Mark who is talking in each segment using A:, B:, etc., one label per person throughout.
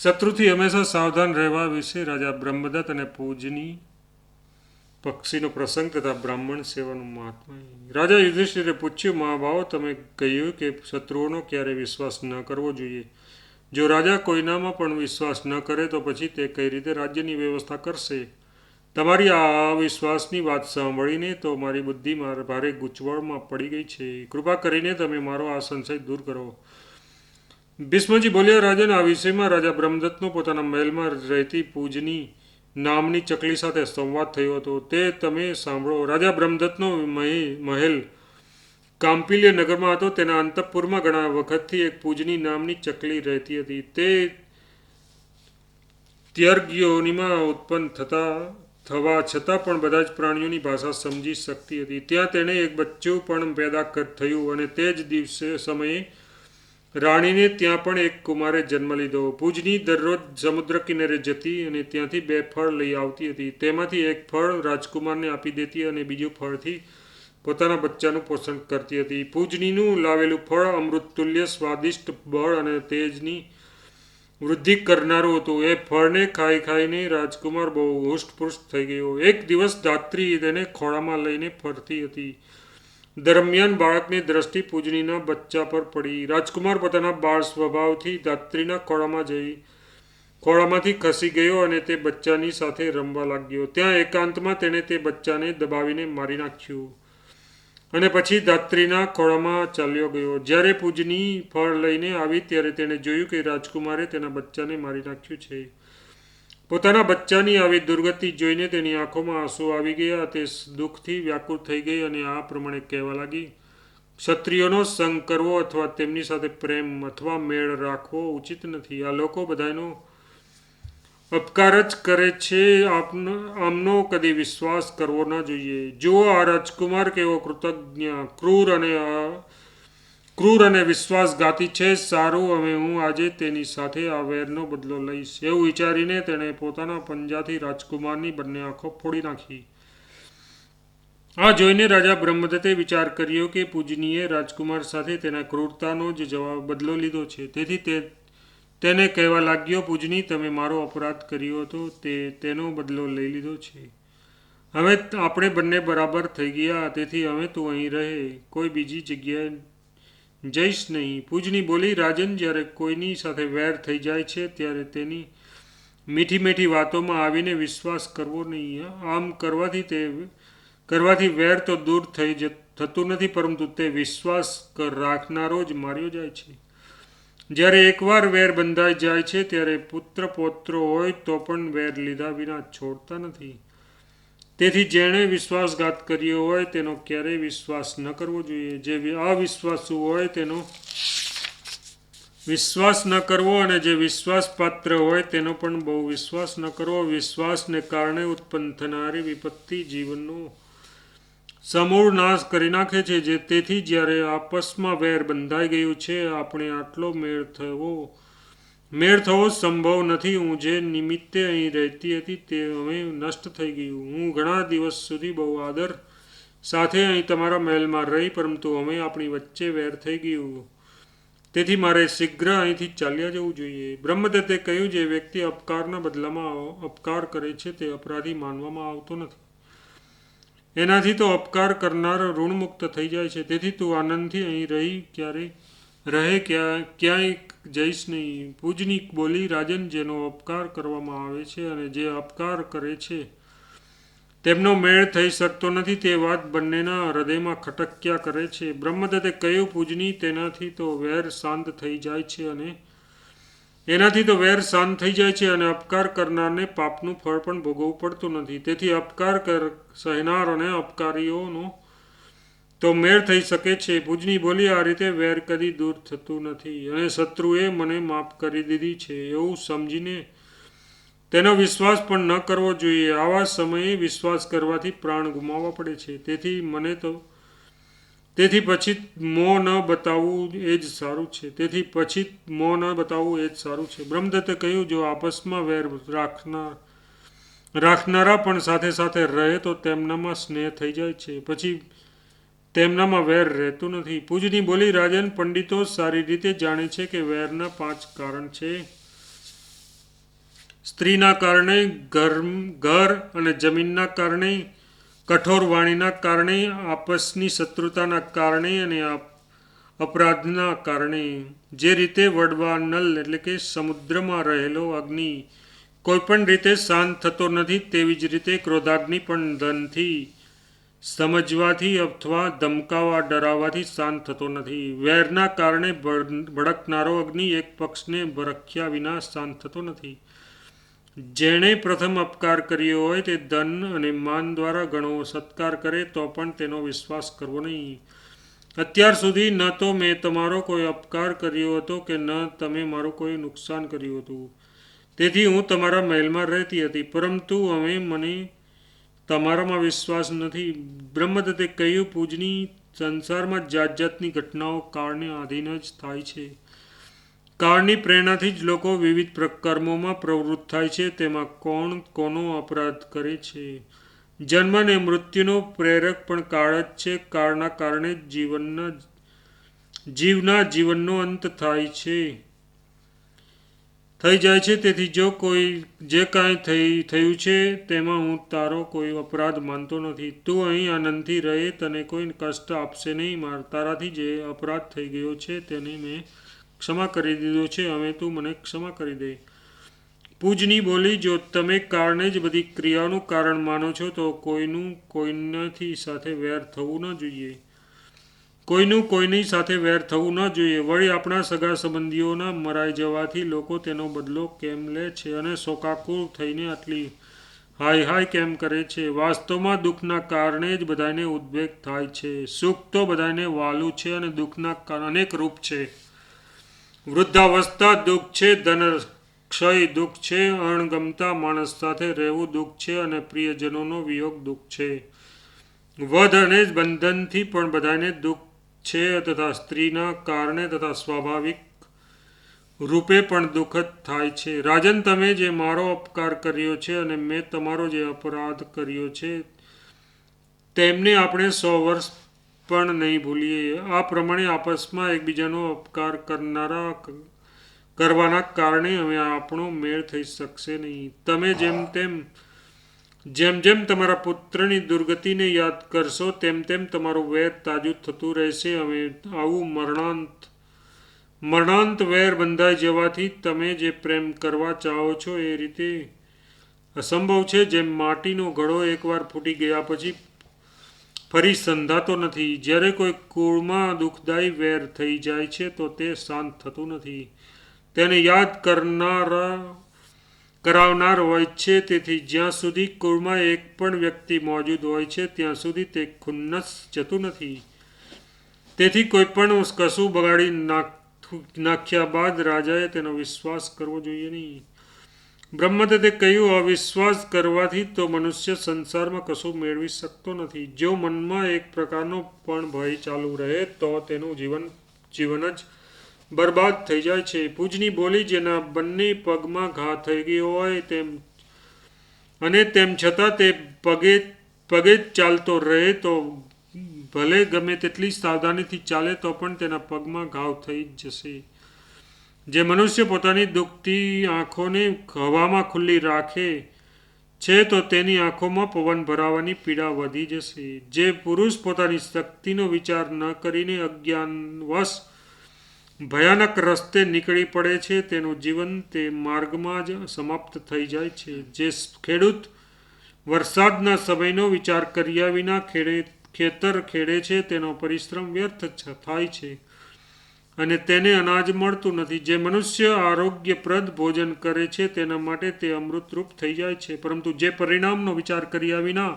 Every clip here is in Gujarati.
A: શત્રુથી હંમેશા સાવધાન રહેવા વિશે રાજા બ્રહ્મદત્ત અને પૂજની પક્ષીનો પ્રસંગ તથા બ્રાહ્મણ સેવાનું મહાત્મા. રાજા યુધિષ્ઠિરે પૂછ્યું, મહાભાવ, તમે કહ્યું કે શત્રુઓનો ક્યારે વિશ્વાસ ન કરવો જોઈએ. જો રાજા કોઈનામાં પણ વિશ્વાસ ન કરે તો પછી તે કઈ રીતે રાજ્યની વ્યવસ્થા કરશે? તમારી આ વિશ્વાસની વાત સાંભળીને તો મારી બુદ્ધિ ભારે ગૂંચવણમાં પડી ગઈ છે. કૃપા કરીને તમે મારો આ સંશય દૂર કરો. ભીષ્મજી બોલ્યા, રાજન, આ વિષયમાં રાજા બ્રહ્મદત્તનો પોતાના મહેલમાં રહેતી પૂજની નામની ચકલી સાથે સંવાદ થયો હતો. તે તમે સાંભળો. રાજા બ્રહ્મદત્તનો મહેલ કામ્પિલ્ય નગરમાં હતો. તેના અંતઃપુરમાં ઘણા વખતથી એક પૂજની નામની ચકલી રહેતી હતી. તે ત્યર્ગયોનિમાં ઉત્પન્ન થવા છતાં પણ બધા જ પ્રાણીઓની ભાષા સમજી શકતી હતી. ત્યાં તેણે એક બચ્ચું પણ પેદા થયું અને તે જ સમયે રાણીને ત્યાં પણ એક કુમારે જન્મ લીધો. પૂજની દરરોજ સમુદ્ર કિનારે જતી અને ત્યાંથી 2 ફળ લઈ આવતી હતી. તેમાંથી એક ફળ રાજકુમારને આપી દેતી અને બીજું ફળથી પોતાના બચ્ચાનું પોષણ કરતી હતી. પૂજનીનું લાવેલું ફળ અમૃતતુલ્ય સ્વાદિષ્ટ, બળ અને તેજની વૃદ્ધિ કરનારું હતું. એ ફળને ખાઈને રાજકુમાર બહુ હુષ્ટપુષ્ટ થઈ ગયો. એક દિવસ ધાત્રી તેને ખોળામાં લઈને ફરતી હતી. દરમિયાન બાળકની દ્રષ્ટિ પૂજનીના બચ્ચા પર પડી. રાજકુમાર પોતાના બાળ સ્વભાવથી ધાત્રીના ખોળામાંથી ખસી ગયો અને તે બચ્ચાની સાથે રમવા લાગ્યો. ત્યાં એકાંતમાં તેણે તે બચ્ચાને દબાવીને મારી નાખ્યું અને પછી ધાત્રીના ખોળામાં ચાલ્યો ગયો. જ્યારે પૂજની ફળ લઈને આવી ત્યારે તેણે જોયું કે રાજકુમારે તેના બચ્ચાને મારી નાખ્યું છે. પોતાના બચ્ચાની આવી દુર્ગતિ જોઈને તેની આંખોમાં આંસુ આવી ગયા. તે દુઃખથી વ્યાકુળ થઈ ગઈ અને આ પ્રમાણે કહેવા લાગી, ક્ષત્રિયોનો સંગ કરવો અથવા તેમની સાથે પ્રેમ અથવા મેળ રાખવો ઉચિત નથી. આ લોકો બધાનો અપકાર જ કરે છે. આમનો કદી વિશ્વાસ કરવો ન જોઈએ. જુઓ, આ રાજકુમાર કેવો કૃતજ્ઞ, ક્રૂર અને વિશ્વાસઘાતી છે. સારું, હવે હું આજે તેની સાથે આ વેરનો બદલો લઈશ. એવું વિચારીને તેણે પોતાના પંજાથી રાજકુમારની બંને આંખો ફોડી નાખી. આ જોઈને રાજા બ્રહ્મદત્તે વિચાર કર્યો કે પૂજનીએ રાજકુમાર સાથે તેના ક્રૂરતાનો જ બદલો લીધો છે. તેથી તેને કહેવા લાગ્યો, પૂજની, તમે મારો અપરાધ કર્યો હતો તેનો બદલો લઈ લીધો છે. હવે આપણે બંને બરાબર થઈ ગયા. તેથી હવે તું અહીં રહે, કોઈ બીજી જગ્યાએ જઈશ નહીં. પૂજની બોલી, રાજન, જ્યારે કોઈની સાથે વેર થઈ જાય છે ત્યારે તેની મીઠી મીઠી વાતોમાં આવીને વિશ્વાસ કરવો નહીં. આમ કરવાથી વેર તો દૂર થતું નથી, પરંતુ તે વિશ્વાસ રાખનારો જ માર્યો જાય છે. જ્યારે એકવાર વેર બંધાઈ જાય છે ત્યારે પુત્ર પૌત્રો હોય તો પણ વેર લીધા વિના છોડતા નથી. તેથી જેણે વિશ્વાસઘાત કર્યો હોય તેનો ક્યારેય વિશ્વાસ ન કરવો જોઈએ. જે અવિશ્વાસુ હોય તેનો વિશ્વાસ ન કરવો અને જે વિશ્વાસપાત્ર હોય તેનો પણ બહુ વિશ્વાસ ન કરવો. વિશ્વાસને કારણે ઉત્પન્ન થનારી વિપત્તિ જીવનનો સમૂળ નાશ કરી નાખે છે. તેથી જ્યારે આપસમાં વેર બંધાઈ ગયું છે, આપણે આટલો મેળ થવો સંભવ નથી. હું જે નિમિત્તે અહીં રહેતી હતી તે હવે નષ્ટ થઈ ગયું. હું ઘણા દિવસ સુધી બહુ આદર સાથે અહીં તમારા મહેલમાં રહી, પરંતુ હવે આપણી વચ્ચે વેર થઈ ગયું. તેથી મારે શીઘ્ર અહીંથી ચાલ્યા જવું જોઈએ. બ્રહ્મદત્તે કહ્યું, જે વ્યક્તિ અપકારના બદલામાં અપકાર કરે છે તે અપરાધી માનવામાં આવતો નથી. એનાથી તો અપકાર કરનાર ઋણમુક્ત થઈ જાય છે. તેથી તું આનંદથી અહીં ક્યાંય જઈશ નહીં. પૂજની બોલી, રાજન, જેનો અપકાર કરવામાં આવે છે અને જે અપકાર કરે છે તેમનો મેળ થઈ શકતો નથી, તે વાત બંનેના હૃદયમાં ખટક્યા કરે છે. બ્રહ્મદત્તે કહ્યું, પૂજની, તેનાથી તો વેર શાંત થઈ જાય છે અને અપકાર કરનારને પાપનું ફળ પણ ભોગવવું પડતું નથી. તેથી અપકાર સહેનાર અને અપકારીઓનો તો મેળ થઈ શકે છે. પૂજની બોલી, આ રીતે વેર કદી દૂર થતું નથી અને શત્રુએ મને માફ કરી દીધી છે એવું સમજીને તેનો વિશ્વાસ પણ ન કરવો જોઈએ. આવા સમયે વિશ્વાસ કરવાથી પ્રાણ ગુમાવવા પડે છે. તેથી પછી મોં ન બતાવવું એ જ સારું છે. બ્રહ્મદત્તે કહ્યું, જો આપસમાં વેર રાખનારા પણ સાથે સાથે રહે તો તેમનામાં સ્નેહ થઈ જાય છે. પછી તેમનામાં વેર રહેતું નથી. પૂજની બોલી, રાજન, પંડિતો સારી રીતે જાણે છે કે વેરના 5 કારણ છે. સ્ત્રીના કારણે ઘર અને જમીનના કારણે, કઠોર વાણીના કારણે, આપસની શત્રુતાના કારણે અને અપરાધના કારણે. જે રીતે વડવા નલ એટલે કે સમુદ્રમાં રહેલો અગ્નિ કોઈપણ રીતે શાંત થતો નથી, તેવી જ રીતે ક્રોધાગ્નિ પણ ધનથી, સમજવાથી અથવા ધમકાવા ડરાવવાથી શાંત થતો નથી. વેરના કારણે ભડકનારો અગ્નિ એક પક્ષને ભરખ્યા વિના શાંત થતો નથી. જેણે પ્રથમ અપકાર કર્યો હોય તે ધન અને માન દ્વારા ઘણો સત્કાર કરે તો પણ તેનો વિશ્વાસ કરવો નહીં. અત્યાર સુધી ન તો મેં તમારો કોઈ અપકાર કર્યો હતો કે ન તમે મારું કોઈ નુકસાન કર્યું હતું. તેથી હું તમારા મહેલમાં રહેતી હતી, પરંતુ હવે મને તમારામાં વિશ્વાસ નથી. બ્રહ્મદત્તે કહ્યું, પૂજની, સંસારમાં જાત જાતની ઘટનાઓ કાળને આધીન જ થાય છે. કાળની પ્રેરણાથી જ લોકો વિવિધ કર્મોમાં પ્રવૃત્ત થાય છે. તેમાં કોણ કોનો અપરાધ કરે છે? જન્મ અને મૃત્યુનો પ્રેરક પણ કાળ જ છે. કાળના કારણે જીવના જીવનનો અંત થઈ જાય છે. તેથી જે કાંઈ થયું છે તેમાં હું તારો કોઈ અપરાધ માનતો નથી. તું અહીં આનંદથી રહે, તને કોઈ કષ્ટ આપશે નહીં. તારાથી જે અપરાધ થઈ ગયો છે તેને મેં ક્ષમા કરી દીધો છે. હવે તું મને ક્ષમા કરી દે. પૂજની બોલી, જો તમે કાળને જ બધી ક્રિયાઓનું કારણ માનો છો તો કોઈનું કોઈનાથી સાથે વેર થવું ન જોઈએ. કોઈનું કોઈની સાથે વેર થવું ન જોઈએ. વળી આપણા સગા સંબંધીઓના મરાઈ જવાથી લોકો તેનો બદલો કેમ લે છે અને શોકાકુળ થઈને આટલી હાય હાય કેમ કરે છે? વાસ્તવમાં દુઃખના કારણે જ બધાને ઉદ્વેગ થાય છે. સુખ તો બધાને વાલું છે અને દુઃખના અનેક રૂપ છે. વૃદ્ધાવસ્થા દુઃખ છે, ધન ક્ષય દુઃખ છે, અણગમતા માણસ સાથે રહેવું દુઃખ છે અને પ્રિયજનોનો વિયોગ દુઃખ છે. વધ અને બંધનથી પણ બધાને દુઃખ છે તથા સ્ત્રીના કારણે તથા સ્વાભાવિક રૂપે પણ દુઃખ જ થાય છે. રાજન, તમે જે મારો અપકાર કર્યો છે અને મેં તમારો જે અપરાધ કર્યો છે તેમને આપણે 100 વર્ષ પણ નહીં ભૂલીએ. આ પ્રમાણે આપસમાં એકબીજાનો અપકાર કરવાના કારણે હવે આપણો મેળ થઈ શકશે નહીં. તમે જેમ જેમ તમારા પુત્રની દુર્ગતિને યાદ કરશો તેમ તેમ તમારું વેર તાજું થતું રહેશે. હવે આવું મરણાંત વેર બંધાઈ જવાથી તમે જે પ્રેમ કરવા ચાહો છો એ રીતે અસંભવ છે. જેમ માટીનો ઘડો એકવાર ફૂટી ગયા પછી ફરી સંધાતો નથી. જ્યારે કોઈ કુળમાં દુઃખદાયી વેર થઈ જાય છે તો તે શાંત થતું નથી. તેને યાદ કરાવનાર હોય છે. તેથી જ્યાં સુધી કુળમાં એક પણ વ્યક્તિ મોજૂદ હોય છે ત્યાં સુધી તે ખુન્નસ જતું નથી. તેથી કોઈ પણ કશું બગાડી નાખ્યા બાદ રાજાએ તેનો વિશ્વાસ કરવો જોઈએ નહીં. બ્રહ્મદત્તે કહ્યું, અવિશ્વાસ કરવાથી તો મનુષ્ય સંસારમાં કશું મેળવી શકતો નથી. જો મનમાં એક પ્રકારનો પણ ભય ચાલુ રહે તો તેનું જીવન જ બરબાદ થઈ જાય છે. પૂજની બોલી, જેના બંને પગમાં ઘા થઈ ગયો હોય અને તેમ છતાં તે પગે જ ચાલતો રહે તો ભલે ગમે તેટલી સાવધાનીથી ચાલે તો પણ તેના પગમાં ઘાવ થઈ જ જશે. જે મનુષ્ય પોતાની દુખતી આંખોને હવામાં ખુલ્લી રાખે છે તો તેની આંખોમાં પવન ભરાવાની પીડા વધી જશે. જે પુરુષ પોતાની શક્તિનો વિચાર ન કરીને અજ્ઞાનવશ ભયાનક રસ્તે નીકળી પડે છે તેનું જીવન તે માર્ગમાં જ સમાપ્ત થઈ જાય છે. જે ખેડૂત વરસાદના સમયનો વિચાર કર્યા વિના ખેતર ખેડે છે તેનો પરિશ્રમ વ્યર્થ થાય છે અને તેને અનાજ મળતું નથી. જે મનુષ્ય આરોગ્યપ્રદ ભોજન કરે છે તેના માટે તે અમૃતરૂપ થઈ જાય છે, પરંતુ જે પરિણામનો વિચાર કર્યા વિના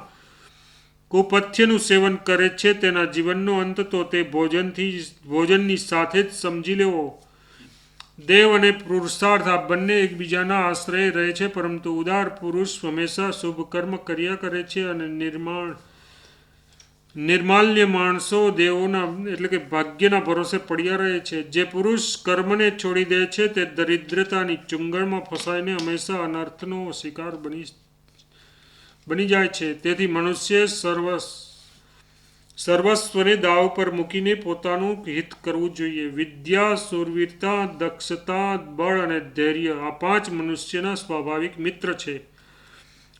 A: કુપથ્યનું સેવન કરે છે તેના જીવનનો અંત તો તે ભોજનની સાથે જ સમજી લેવો. દેવ અને પુરુષાર્થ આ બંને એકબીજાના આશ્રય રહે છે, પરંતુ ઉદાર પુરુષ હંમેશા શુભ કર્મ કર્યા કરે છે અને નિર્માલ્ય માણસો દેવોના એટલે કે ભાગ્યના ભરોસે પડ્યા રહે છે. જે પુરુષ કર્મને છોડી દે છે તે દરિદ્રતાની ચુંગળમાં ફસાઈને હંમેશા અનર્થનો શિકાર બની જાય છે. તેથી મનુષ્ય સર્વસ્વને દાવ પર મૂકીને પોતાનું હિત કરવું જોઈએ. વિદ્યા, શૂરવીરતા, દક્ષતા, બળ અને ધૈર્ય આ 5 મનુષ્યના સ્વાભાવિક મિત્ર છે.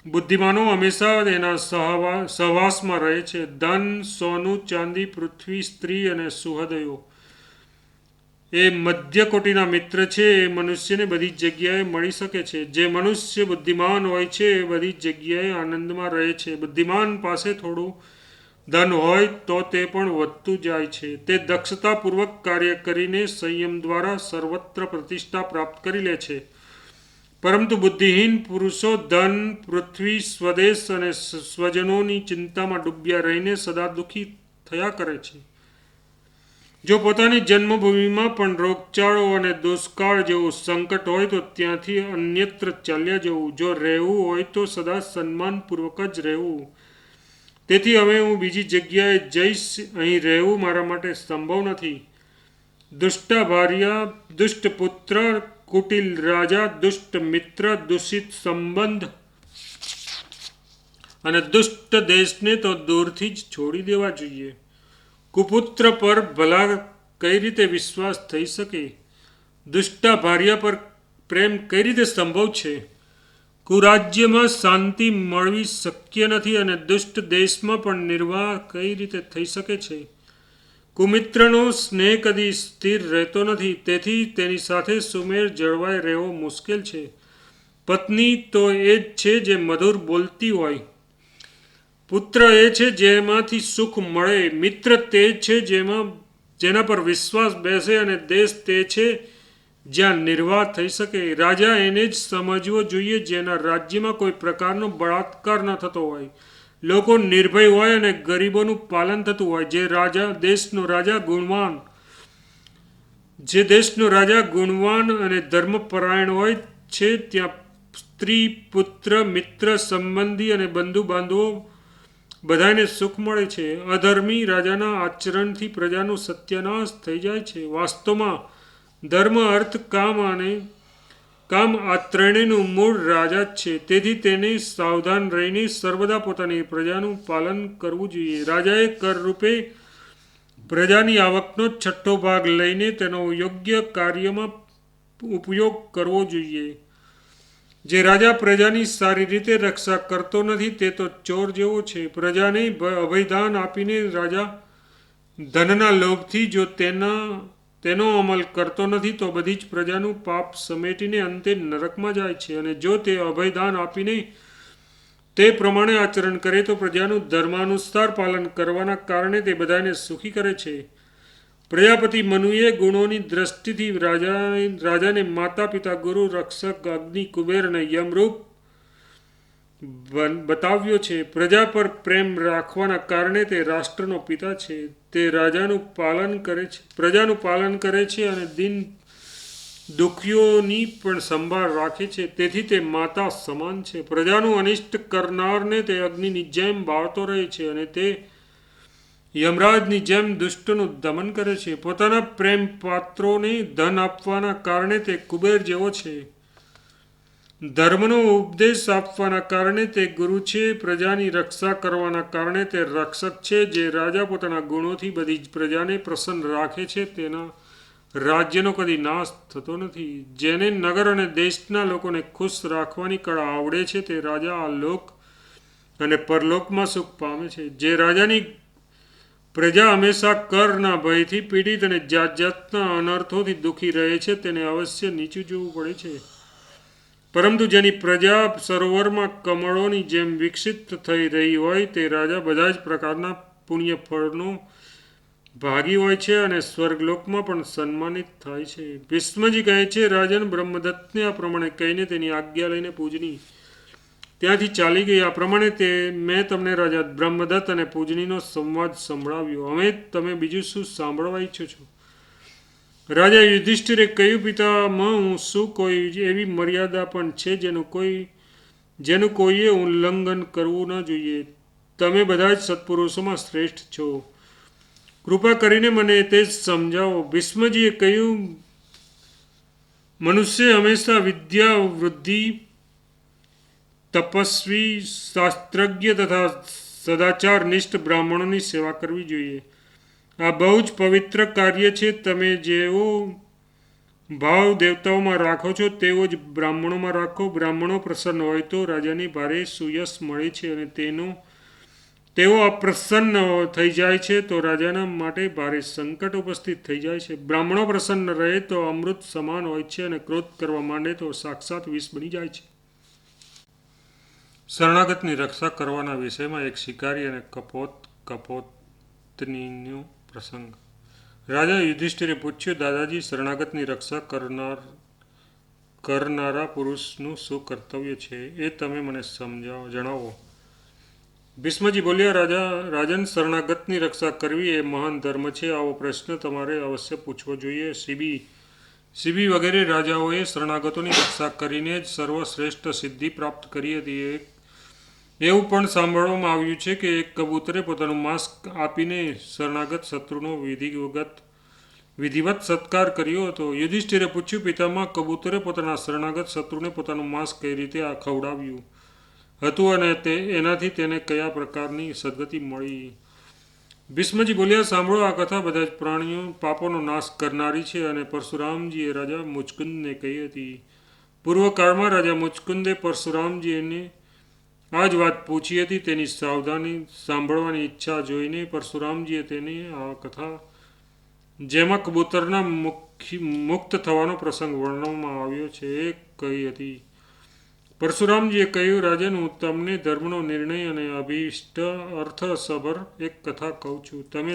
A: બુદ્ધિમાનો હંમેશા એના સહવાસમાં રહે છે. ધન, સોનું, ચાંદી, પૃથ્વી, સ્ત્રી અને સુહૃદયો એ મધ્ય કોટીના મિત્ર છે. એ મનુષ્યને બધી જ જગ્યાએ મળી શકે છે. જે મનુષ્ય બુદ્ધિમાન હોય છે એ બધી જ જગ્યાએ આનંદમાં રહે છે. બુદ્ધિમાન પાસે થોડું ધન હોય તો તે પણ વધતું જાય છે. તે દક્ષતાપૂર્વક કાર્ય કરીને સંયમ દ્વારા સર્વત્ર પ્રતિષ્ઠા પ્રાપ્ત કરી લે છે. પરંતુ બુદ્ધિહીન પુરુષો ધન, પૃથ્વી, સ્વદેશ અને સ્વજનોની ચિંતામાં ડૂબ્યા રહીને સદા દુઃખી થયા કરે છે. જો પોતાની જન્મભૂમિમાં પણ રોગચાળો અને દુષ્કાળ જેવું સંકટ હોય તો ત્યાંથી અન્યત્ર ચાલ્યા જવું. જો રહેવું હોય તો સદા સન્માનપૂર્વક જ રહેવું. તેથી હવે હું બીજી જગ્યાએ જઈશ. અહીં રહેવું મારા માટે સંભવ નથી. દુષ્ટા ભાર્યા, દુષ્ટ પુત્ર, કુટિલ રાજા, દુષ્ટ મિત્ર, દૂષિત સંબંધ અને દુષ્ટ દેશને તો દૂરથી જ છોડી દેવા જોઈએ. કુપુત્ર પર ભલા કઈ રીતે વિશ્વાસ થઈ શકે? દુષ્ટા ભાર્યા પર પ્રેમ કઈ રીતે સંભવ છે? કુરાજ્યમાં શાંતિ મળવી શક્ય નથી અને દુષ્ટ દેશમાં પણ નિર્વાહ કઈ રીતે થઈ શકે છે? કુમિત્રનો સ્નેહ કદી સ્થિર રહેતો નથી. તેથી તેની સાથે સુમેળ જળવાઈ રહેવો મુશ્કેલ છે. પત્ની તો એ જ છે જે મધુર બોલતી હોય. પુત્ર એ છે જેમાંથી સુખ મળે. મિત્ર તે છે જેના પર વિશ્વાસ બેસે અને દેશ તે છે જ્યાં નિર્વાહ થઈ શકે. રાજા એને જ સમજવો જોઈએ જેના રાજ્યમાં કોઈ પ્રકારનો બળાત્કાર ન થતો હોય, લોકો નિર્ભય હોય અને ગરીબોનું પાલન થતું હોય. જે દેશનો રાજા ગુણવાન અને ધર્મપરાયણ હોય છે ત્યાં સ્ત્રી, પુત્ર, મિત્ર, સંબંધી અને બંધુ બાંધવો બધાને સુખ મળે છે. અધર્મી રાજાના આચરણથી પ્રજાનું સત્યાનાશ થઈ જાય છે. વાસ્તવમાં ધર્મ, અર્થ, કામ આ ત્રણેયનું મૂળ રાજા જ છે. તેથી તેને સાવધાન રહીને સર્વદા પોતાની પ્રજાનું પાલન કરવું જોઈએ. રાજાએ કર રૂપે પ્રજાની આવકનો 6ઠ્ઠો ભાગ લઈને તેનો યોગ્ય કાર્યમાં ઉપયોગ કરવો જોઈએ. જે રાજા પ્રજાની સારી રીતે રક્ષા કરતો નથી તે તો ચોર જેવો છે. પ્રજાને અભયદાન આપીને રાજા ધનના લોભથી જો તેનો અમલ કરતો નથી તો બધી જ પ્રજાનું પાપ સમેટીને અંતે નરકમાં જાય છે. અને જો તે અભયદાન આપીને તે પ્રમાણે આચરણ કરે તો પ્રજાનું ધર્માનુસાર પાલન કરવાના કારણે તે બધાને સુખી કરે છે. પ્રજાપતિ મનુએ ગુણોની દ્રષ્ટિથી રાજાને માતા, પિતા, ગુરુ, રક્ષક, અગ્નિ, કુબેર અને યમરૂપ બતાવ્યો છે. પ્રજા પર પ્રેમ રાખવાના કારણે તે રાષ્ટ્રનો પિતા છે. તે પ્રજાનું પાલન કરે છે અને દીન દુઃખીઓની પણ સંભાળ રાખે છે. તેથી તે માતા સમાન છે. પ્રજાનું અનિષ્ટ કરનારને તે અગ્નિની જેમ બાળતો રહે છે અને તે યમરાજની જેમ દુષ્ટનું દમન કરે છે. પોતાના પ્રેમ પાત્રોને ધન આપવાના કારણે તે કુબેર જેવો છે. ધર્મનો ઉપદેશ આપવાના કારણે તે ગુરુ છે. પ્રજાની રક્ષા કરવાના કારણે તે રક્ષક છે. જે રાજા પોતાના ગુણોથી બધી જ પ્રજાને પ્રસન્ન રાખે છે તેના રાજ્યનો કદી નાશ થતો નથી. જેને નગર અને દેશના લોકોને ખુશ રાખવાની કળા આવડે છે તે રાજા આ લોક અને પરલોકમાં સુખ પામે છે. જે રાજાની પ્રજા હંમેશા કરના ભયથી પીડિત અને જાત જાતના અનર્થોથી દુઃખી રહે છે તેને અવશ્ય નીચું જોવું પડે છે. પરંતુ જેની પ્રજા સરોવરમાં કમળોની જેમ વિકસિત થઈ રહી હોય તે રાજા બધા જ પ્રકારના પુણ્ય ફળનો ભાગી હોય છે અને સ્વર્ગલોકમાં પણ સન્માનિત થાય છે. ભીષ્મજી કહે છે, રાજન બ્રહ્મદત્તને આ પ્રમાણે કહીને તેની આજ્ઞા લઈને પૂજની ત્યાંથી ચાલી ગઈ. આ પ્રમાણે મેં તમને રાજા બ્રહ્મદત્ત અને પૂજનીનો સંવાદ સંભળાવ્યો. હવે તમે બીજું શું સાંભળવા ઈચ્છો છો? રાજા યુધિષ્ઠિરે કહ્યું, પિતામહ, હું શું કોઈ એવી મર્યાદા પણ છે જેનું કોઈએ ઉલ્લંઘન કરવું ન જોઈએ? તમે બધા જ સત્પુરુષોમાં શ્રેષ્ઠ છો. કૃપા કરીને મને તે સમજાવો. ભીષ્મજીએ કહ્યું, મનુષ્ય હંમેશા વિદ્યા, વૃદ્ધિ, તપસ્વી, શાસ્ત્રજ્ઞ તથા સદાચારનિષ્ઠ બ્રાહ્મણોની સેવા કરવી જોઈએ. આ બહુ જ પવિત્ર કાર્ય છે. તમે જેવો ભાવ દેવતાઓમાં રાખો છો તેવો જ બ્રાહ્મણોમાં રાખો. બ્રાહ્મણો પ્રસન્ન હોય તો રાજાને ભારે સુયશ મળે છે અને તેઓ અપ્રસન્ન થઈ જાય છે તો રાજાના માટે ભારે સંકટ ઉપસ્થિત થઈ જાય છે. બ્રાહ્મણો પ્રસન્ન રહે તો અમૃત સમાન હોય છે અને ક્રોધ કરવા માંડે તો સાક્ષાત વિષ બની જાય છે. શરણાગતની રક્ષા કરવાના વિષયમાં એક શિકારી અને કપોતનીનો પ્રસંગ. રાજા યુધિષ્ઠિરે પૂછ્યું, દાદાજી, શરણાગતની રક્ષા કરનારા પુરુષનું શું કર્તવ્ય છે એ તમે મને જણાવો. ભીષ્મજી બોલ્યા, રાજન, શરણાગતની રક્ષા કરવી એ મહાન ધર્મ છે. આવો પ્રશ્ન તમારે અવશ્ય પૂછવો જોઈએ. શિબી વગેરે રાજાઓએ શરણાગતોની રક્ષા કરીને જ સર્વશ્રેષ્ઠ સિદ્ધિ પ્રાપ્ત કરી હતી. એવું પણ સાંભળવામાં આવ્યું છે કે એક કબૂતરે પોતાનું માંસ આપીને શરણાગત શત્રુનો વિધિવત સત્કાર કર્યો હતો. યુધિષ્ઠિરે પૂછ્યું, પિતામહ, કબૂતરે પોતાના શરણાગત શત્રુને પોતાનું માંસ કઈ રીતે ખવડાવ્યું હતું અને એનાથી તેને કયા પ્રકારની સદગતિ મળી? ભીષ્મજી બોલ્યા, સાંભળો, આ કથા બધા જ પ્રાણીઓ પાપોનો નાશ કરનારી છે અને પરશુરામજીએ રાજા મુચકુંદને કહી હતી. પૂર્વકાળમાં રાજા મુચકુંદે પરશુરામજીને આ જ વાત પૂછી હતી. તેની સાંભળવાની ઈચ્છા જોઈને પરશુરામજીએ તેને આ કથા, જેમાં કબૂતરના મુક્ત થવાનો પ્રસંગ વર્ણવવામાં આવ્યો છે, એ કહી હતી. પરશુરામજીએ કહ્યું, રાજન, હું તમને ધર્મનો નિર્ણય અને અભિષ્ટ અર્થસભર એક કથા કહું છું. તમે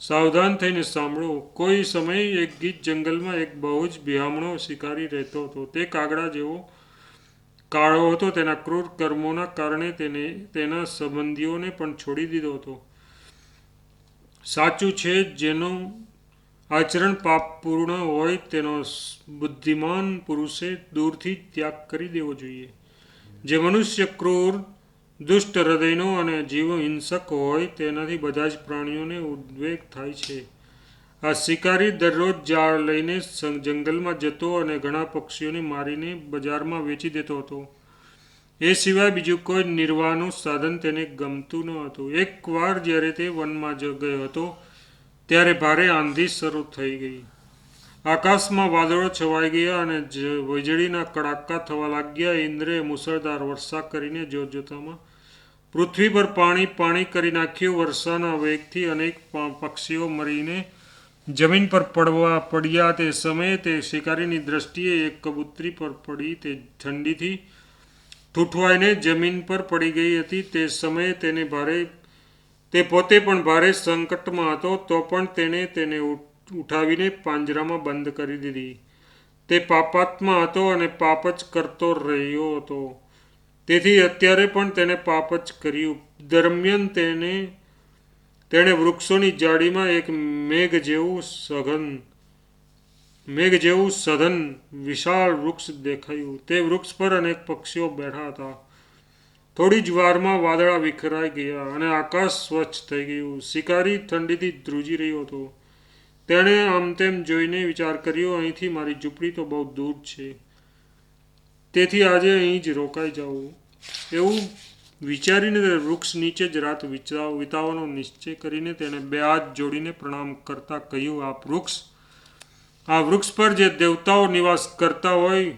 A: સાવધાન થઈને સાંભળો. કોઈ સમયે એક ગીચ જંગલમાં એક બહુ જ બિહામણો શિકારી રહેતો હતો. તે કાગડા જેવો કાળો હતો. તેના ક્રૂર કર્મોના કારણે તેના સંબંધીઓને પણ છોડી દીધો હતો. સાચું છે, જેનું આચરણ પાપપૂર્ણ હોય તેનો બુદ્ધિમાન પુરુષે દૂરથી ત્યાગ કરી દેવો જોઈએ. જે મનુષ્ય ક્રૂર, દુષ્ટ હૃદયનો અને જીવ હિંસક હોય તેનાથી બધા જ પ્રાણીઓને ઉદ્વેગ થાય છે. આ શિકારી દરરોજ જાળ લઈને જંગલમાં જતો અને ઘણા પક્ષીઓને મારીને બજારમાં વેચી દેતો હતો. એ સિવાય બીજું કોઈ નિર્વાહનું સાધન તેને ગમતું ન હતું. એકવાર જ્યારે તે વનમાં ગયો હતો ત્યારે ભારે આંધી શરૂ થઈ ગઈ. આકાશમાં વાદળો છવાઈ ગયા અને વીજળીના કડાકા થવા લાગ્યા. ઇન્દ્રે મુશળધાર વર્ષા કરીને જોતજોતામાં પૃથ્વી પર પાણી કરી નાખ્યું. વર્ષાના વેગથી અનેક પક્ષીઓ મરીને જમીન પર પડ્યા. તે સમયે તે શિકારીની દ્રષ્ટિએ એક કબૂતરી પર પડી. તે ઠંડીથી ઠૂઠવાઈને જમીન પર પડી ગઈ હતી. તે સમયે તે પોતે પણ ભારે સંકટમાં હતો, તો પણ તેને ઉઠાવીને પાંજરામાં બંધ કરી દીધી. તે પાપાત્મા હતો અને પાપ જ કરતો રહ્યો હતો. તેથી અત્યારે પણ તેને પાપ જ કર્યું. દરમિયાન તેણે વૃક્ષોની જાળીમાં એક મેઘ જેવું સઘન વિશાળ વૃક્ષ દેખાયું. તે વૃક્ષ પર અનેક પક્ષીઓ બેઠા હતા. થોડી જ વારમાં વાદળા વિખરાઈ ગયા અને આકાશ સ્વચ્છ થઈ ગયું. શિકારી ઠંડીથી ધ્રુજી રહ્યો હતો. તેણે આમ તેમ જોઈને વિચાર કર્યો, અહીંથી મારી ઝૂંપડી તો બહુ દૂર છે, તેથી આજે અહીં જ રોકાઈ જાઉં. એવું વિચારીને તે વૃક્ષ નીચે જ રાત વિતાવવાનો નિશ્ચય કરીને તેણે બે હાથ જોડીને પ્રણામ કરતા કહ્યું, આ વૃક્ષ પર જે દેવતાઓ નિવાસ કરતા હોય,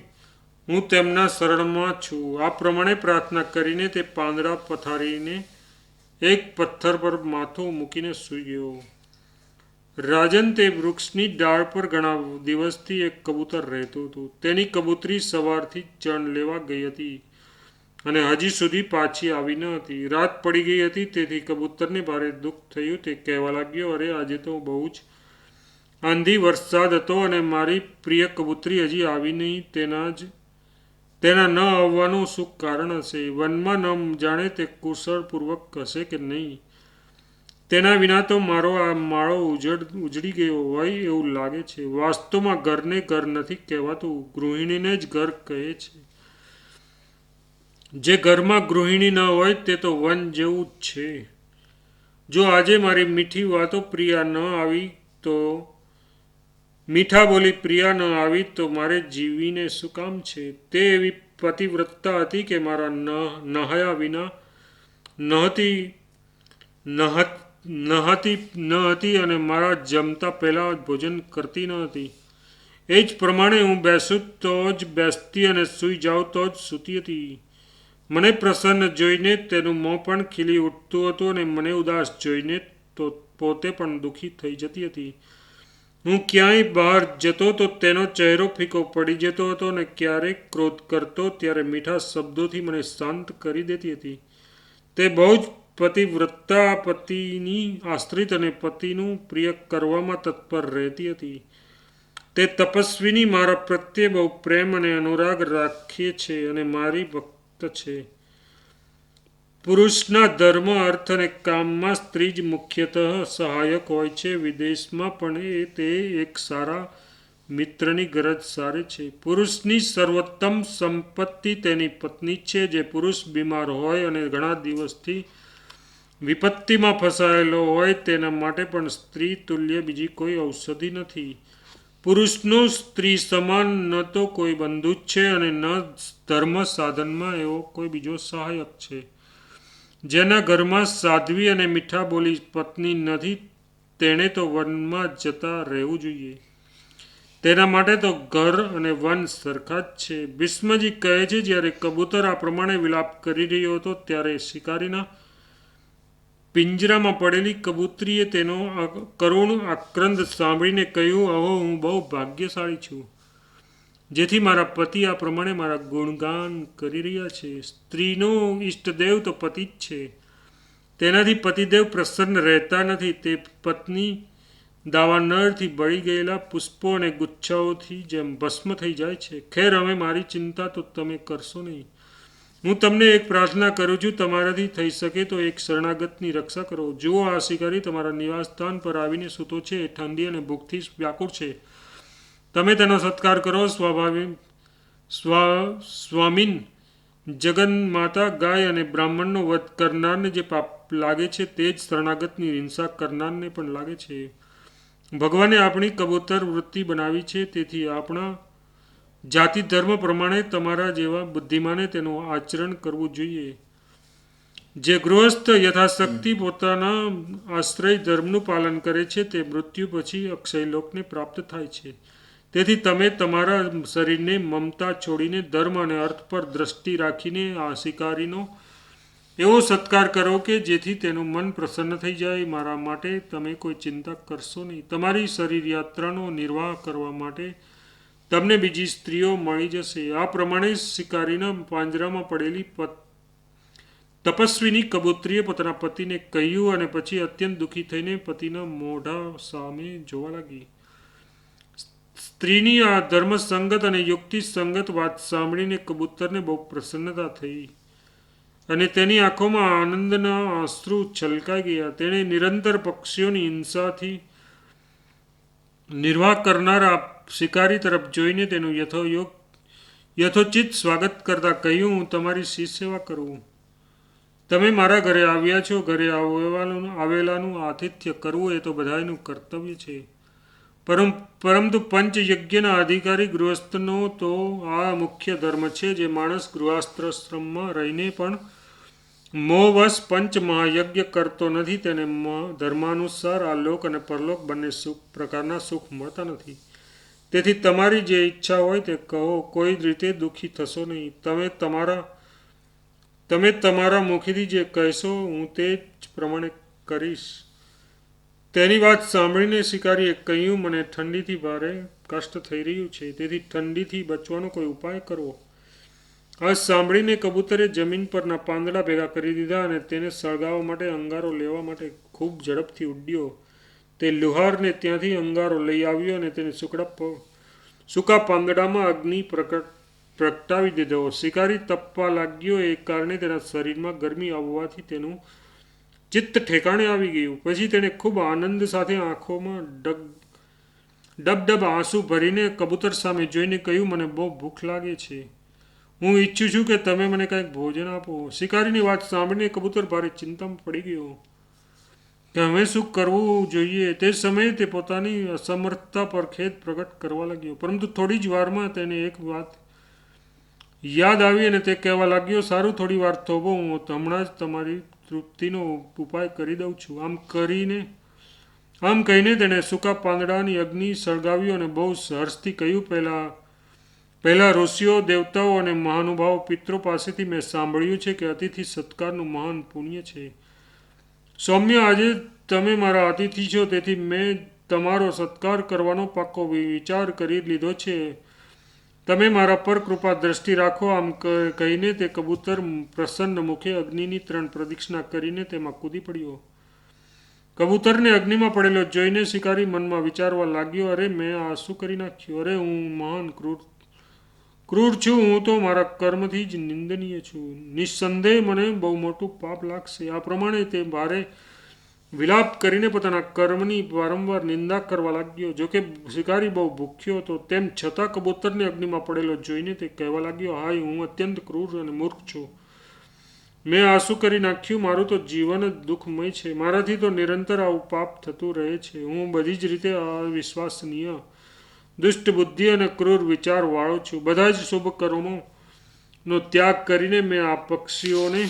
A: હું તેમના શરણમાં છું. આ પ્રમાણે પ્રાર્થના કરીને તે પાંદડા પથારીને એક પથ્થર પર માથું મૂકીને સૂઈ ગયો. રાજન, તે વૃક્ષની ડાળ પર ઘણા દિવસથી એક કબૂતર રહેતું હતું. તેની કબૂતરી સવારથી ચણ લેવા ગઈ હતી અને હજી સુધી પાછી આવી ન હતી. રાત પડી ગઈ હતી, તેથી કબૂતરને ભારે દુઃખ થયું. તે કહેવા લાગ્યો, અરે, આજે તો બહુ જ આંધી વરસાદ હતો અને મારી પ્રિય કબૂતરી હજી આવી નહીં. તેના ન આવવાનું શું કારણ હશે? વનમાં ન જાણે તે કુશળપૂર્વક હશે કે નહીં. તેના વિના તો મારો આ માળો ઉજળી ગયો હોય એવું લાગે છે. વાસ્તવમાં ઘરને ઘર નથી કહેવાતું, ગૃહિણીને જ ઘર કહે છે. જે ઘરમાં ગૃહિણી ન હોય તે તો વન જેવું જ છે. જો આજે મારી મીઠા બોલી પ્રિયા ન આવી તો મારે જીવીને શું કામ છે? તે એવી પતિવ્રતા હતી કે મારા નહાયા વિના ન હતી અને મારા જમતા પહેલાં ભોજન કરતી ન હતી. એ જ પ્રમાણે હું બેસું તો જ બેસતી અને સૂઈ જાઉં તો જ સૂતી હતી. મને પ્રસન્ન જોઈને તેનું મોં પણ ખીલી ઉઠતું હતું અને મને ઉદાસ જોઈને તો પોતે પણ દુઃખી થઈ જતી હતી. હું ક્યાંય બહાર જતો તો તેનો ચહેરો ફીકો પડી જતો હતો અને ક્યારેક ક્રોધ કરતો ત્યારે મીઠા શબ્દોથી મને શાંત કરી દેતી હતી. તે બહુ જ પતિવ્રતા, પતિની આશ્રિત અને પતિનું પ્રિય કરવામાં તત્પર રહેતી હતી. તે તપસ્વીની મારા પ્રત્યે બહુ પ્રેમ અને અનુરાગ રાખે છે અને મારી ભક્ત છે. પુરુષના ધર્મ, અર્થ અને કામમાં સ્ત્રી જ મુખ્યતઃ સહાયક હોય છે. વિદેશમાં પણ તે એક સારા મિત્રની ગરજ સારે છે. પુરુષની સર્વોત્તમ સંપત્તિ તેની પત્ની છે. જે પુરુષ બીમાર હોય અને ઘણા દિવસથી વિપત્તિમાં ફસાયેલો હોય તેના માટે પણ સ્ત્રી તુલ્ય બીજી કોઈ ઔષધિ નથી. પુરુષનો સ્ત્રી સમાન ન તો કોઈ બંધુ જ છે અને ન ધર્મ સાધનમાં એવો કોઈ બીજો સહાયક છે. જેના ઘરમાં સાધ્વી અને મીઠા બોલી પત્ની નથી તેણે તો વનમાં જતા રહેવું જોઈએ. તેના માટે તો ઘર અને વન સરખા જ છે. ભીષ્મજી કહે છે, જ્યારે કબૂતર આ પ્રમાણે વિલાપ કરી રહ્યો હતો ત્યારે શિકારીના પિંજરામાં પડેલી કબૂતરીએ તેનો કરુણ આક્રંદ સાંભળીને કહ્યું, અહો, હું બહુ ભાગ્યશાળી છું, જેથી મારા પતિ આ પ્રમાણે મારા ગુણગાન કરી રહ્યા છે. સ્ત્રીનો ઈષ્ટદેવ તો પતિ જ છે. તેનાથી પતિદેવ પ્રસન્ન રહેતા નથી. તે પત્ની દાવાનળથી બળી ગયેલા પુષ્પો અને ગુચ્છાઓથી જેમ ભસ્મ થઈ જાય છે. ખેર, હવે મારી ચિંતા તો તમે કરશો નહીં. હું તમને એક પ્રાર્થના કરું છું. તમારાથી થઈ શકે તો એક શરણાગતની રક્ષા કરો. જુઓ, આ શિકારી તમારા નિવાસસ્થાન પર આવીને સૂતો છે. એ ઠંડી અને ભૂખથી વ્યાકુળ છે. તમે તેનો સત્કાર કરો. સ્વામીન, જગન માતા, ગાય અને બ્રાહ્મણનો વધ કરનારને જે પાપ લાગે છે તે જ શરણાગતની હિંસા કરનારને પણ લાગે છે. ભગવાને આપણી કબૂતર વૃત્તિ બનાવી છે. તેથી આપણા જાતિ ધર્મ પ્રમાણે તમારા જેવા બુદ્ધિમાને તેનું આચરણ કરવું જોઈએ. જે ગૃહસ્થ યથાશક્તિ પોતાના આશ્રય ધર્મનું પાલન કરે છે તે મૃત્યુ પછી અક્ષયલોકને પ્રાપ્ત થાય છે. તેથી તમે તમારા શરીરને મમતા છોડીને ધર્મ અને અર્થ પર દ્રષ્ટિ રાખીને આ શિકારીનો એવો સત્કાર કરો કે જેથી તેનું મન પ્રસન્ન થઈ જાય. મારા માટે તમે કોઈ ચિંતા કરશો નહીં. તમારી શરીર યાત્રાનો નિર્વાહ કરવા માટે તમને બીજી સ્ત્રીઓ મળી જશે. આ પ્રમાણે શિકારીના પાંજરામાં પડેલી તપસ્વીની કબૂતરીએ પોતાના પતિને કહ્યું અને પછી અત્યંત દુઃખી થઈને પતિના મોઢા સામે જોવા લાગી. સ્ત્રીની આ ધર્મસંગત અને યુક્તિસંગત વાત સાંભળીને કબૂતરને બહુ પ્રસન્નતા થઈ અને તેની આંખોમાં આનંદના આંસુ છલકાઈ ગયા. તેણે નિરંતર પક્ષીઓની હિંસાથી નિર્વાહ કરનારા શિકારી તરફ જોઈને તેનું યથોચિત સ્વાગત કરતા કહ્યું, હું તમારી શી સેવા કરું? તમે મારા ઘરે આવ્યા છો. ઘરે આવેલાનું આતિથ્ય કરવું એ તો બધાયનું કર્તવ્ય છે. પરંતુ પંચયજ્ઞના અધિકારી ગૃહસ્થનો તો આ મુખ્ય ધર્મ છે. જે માણસ ગૃહસ્થાશ્રમમાં રહીને પણ મોહવશ પંચ મહાયજ્ઞ કરતો નથી તેને ધર્માનુસાર આ લોક અને પરલોક બંને પ્રકારના સુખ મળતા નથી. તેથી તમારી જે ઈચ્છા હોય તે કહો. કોઈ રીતે દુઃખી થશો નહીં. તમે તમારા મુખેથી જે કહેશો હું તે જ પ્રમાણે કરીશ. તેની વાત સાંભળીને શિકારીએ કહ્યું, મને ઠંડીથી ભારે કષ્ટ થઈ રહ્યું છે. તેથી ઠંડીથી બચવાનો કોઈ ઉપાય કરવો. આ સાંભળીને કબૂતરે જમીન પરના પાંદડા ભેગા કરી દીધા અને તેને સળગાવવા માટે અંગારો લેવા માટે ખૂબ ઝડપથી ઉડ્યો. તે લુહારને ત્યાંથી અંગારો લઈ આવ્યો અને તેને સૂકા પાંદડામાં અગ્નિ પ્રગટાવી દીધો. શિકારી તપવા લાગ્યો. એ કારણે તેના શરીરમાં ગરમી આવવાથી તેનું ચિત્ત ઠેકાણે આવી ગયું. પછી તેણે ખૂબ આનંદ સાથે આંખોમાં ડબ આંસુ ભરીને કબૂતર સામે જોઈને કહ્યું, મને બહુ ભૂખ લાગે છે. હું ઈચ્છું છું કે તમે મને કંઈક ભોજન આપો. શિકારીની વાત સાંભળીને કબૂતર ભારે ચિંતામાં પડી ગયો કે હવે શું કરવું જોઈએ. તે સમયે તે પોતાની અસમર્થતા પર ખેદ પ્રગટ કરવા લાગ્યો. પરંતુ થોડી જ વારમાં તેને એક વાત યાદ આવી અને તે કહેવા લાગ્યો, સારું, થોડી વાર થોભો. હું હમણાં જ તમારી તૃપ્તિનો ઉપાય કરી દઉં છું. આમ કહીને તેણે સૂકા પાંદડાની અગ્નિ સળગાવ્યું અને બહુ હર્ષથી કહ્યું, પહેલા ઋષિઓ, દેવતાઓ અને મહાનુભાવો પિતરો પાસેથી મેં સાંભળ્યું છે કે અતિથિ સત્કારનું મહાન પુણ્ય છે. સૌમ્ય, આજે તમે મારા અતિથિ છો, તેથી મેં તમારો સત્કાર કરવાનો પાક્કો વિચાર કરી લીધો છે. તમે મારા પર કૃપા દ્રષ્ટિ રાખો. આમ કહીને તે કબૂતર પ્રસન્ન મુખે અગ્નિની 3 પ્રદક્ષિણા કરીને તેમાં કૂદી પડ્યો. કબૂતરને અગ્નિમાં પડેલો જોઈને શિકારી મનમાં વિચારવા લાગ્યો, અરે મેં આ શું કરી નાખ્યું? અરે હું મહાન ક્રૂર છું. હું તો મારા કર્મથી જ નિંદનીય છું. નિસ્સંદેહ મને બહુ મોટું પાપ લાગશે. આ પ્રમાણે તે ભારે વિલાપ કરીને પોતાના કર્મની વારંવાર નિંદા કરવા લાગ્યો. જોકે શિકારી બહુ ભૂખ્યો હતો, તેમ છતાં કબૂતરને અગ્નિમાં પડેલો જોઈને તે કહેવા લાગ્યો, હાય, હું અત્યંત ક્રૂર અને મૂર્ખ છું. મેં આ શું કરી નાખ્યું? મારું તો જીવન જ દુઃખમય છે. મારાથી તો નિરંતર આવું પાપ થતું રહે છે. હું બધી જ રીતે અવિશ્વસનીય, દુષ્ટ બુદ્ધિ અને ક્રૂર વિચાર વાળો છું. બધા જ શુભ કર્મોનો ત્યાગ કરીને મેં આ પક્ષીઓને